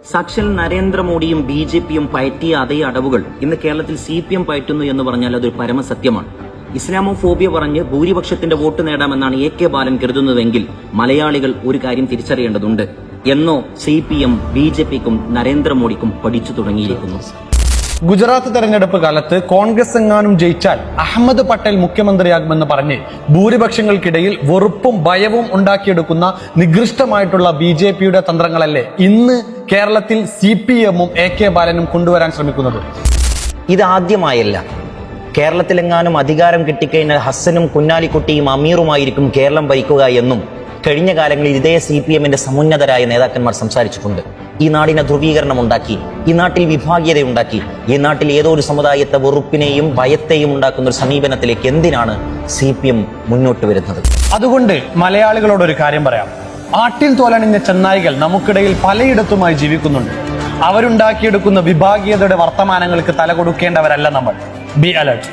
സാക്ഷാൽ നരേന്ദ്രമോദിയും BJP-യും പയറ്റിയ അതേ അടവുകൾ ഇന്ന് കേരളത്തിൽ CPM പയറ്റുന്നു എന്ന് പറഞ്ഞാൽ അതൊരു പരമസത്യമാണ്. ഇസ്ലാമോഫോബിയ പറഞ്ഞ് ഭൂരിപക്ഷത്തിന്റെ വോട്ട് നേടാമെന്നാണ് AK ബാലൻ കരുതുന്നതെങ്കിൽ മലയാളികൾ ഒരു കാര്യം തിരിച്ചറിയേണ്ടതുണ്ട്. എന്നോ CPM BJP-ക്കും നരേന്ദ്രമോദിക്കും പഠിച്ചു തുടങ്ങിയിരിക്കുന്നു. ഗുജറാത്ത് തെരഞ്ഞെടുപ്പ് കാലത്ത് കോൺഗ്രസ് എങ്ങാനും ജയിച്ചാൽ അഹമ്മദ് പട്ടേൽ മുഖ്യമന്ത്രിയാകുമെന്ന് പറഞ്ഞ് ഭൂരിപക്ഷങ്ങൾക്കിടയിൽ വെറുപ്പും ഭയവും ഉണ്ടാക്കിയെടുക്കുന്ന നികൃഷ്ടമായിട്ടുള്ള BJP-യുടെ തന്ത്രങ്ങളല്ലേ ഇന്ന് കേരളത്തിൽ CPM-ഉം AK ബാലനും കൊണ്ടുവരാൻ ശ്രമിക്കുന്നത്? ഇതാദ്യമായല്ല. കേരളത്തിലെങ്ങാനും അധികാരം കിട്ടിക്കഴിഞ്ഞാൽ ഹസ്സനും കുഞ്ഞാലിക്കുട്ടിയും അമീറുമായിരിക്കും കേരളം ഭരിക്കുക എന്നും കഴിഞ്ഞ കാലങ്ങളിൽ ഇതേ CPM-ന്റെ സമുന്നതരായ നേതാക്കന്മാർ സംസാരിച്ചിട്ടുണ്ട്. ഈ നാടിനെ ധ്രുവീകരണം ഉണ്ടാക്കി, ഈ നാട്ടിൽ വിഭാഗീയത ഉണ്ടാക്കി, ഈ നാട്ടിൽ ഏതോ ഒരു സമുദായത്തെ വെറുപ്പിനെയും ഭയത്തെയും ഉണ്ടാക്കുന്ന ഒരു സമീപനത്തിലേക്ക് എന്തിനാണ് CPM മുന്നോട്ട് വരുന്നത്? അതുകൊണ്ട് മലയാളികളോടൊരു കാര്യം പറയാം. ആട്ടിൻ തോലണിഞ്ഞ ചെന്നായികൾ നമുക്കിടയിൽ പലയിടത്തുമായി ജീവിക്കുന്നുണ്ട്. അവരുണ്ടാക്കിയെടുക്കുന്ന വിഭാഗീയതയുടെ വർത്തമാനങ്ങൾക്ക് തല കൊടുക്കേണ്ടവരല്ല നമ്മൾ. B alert.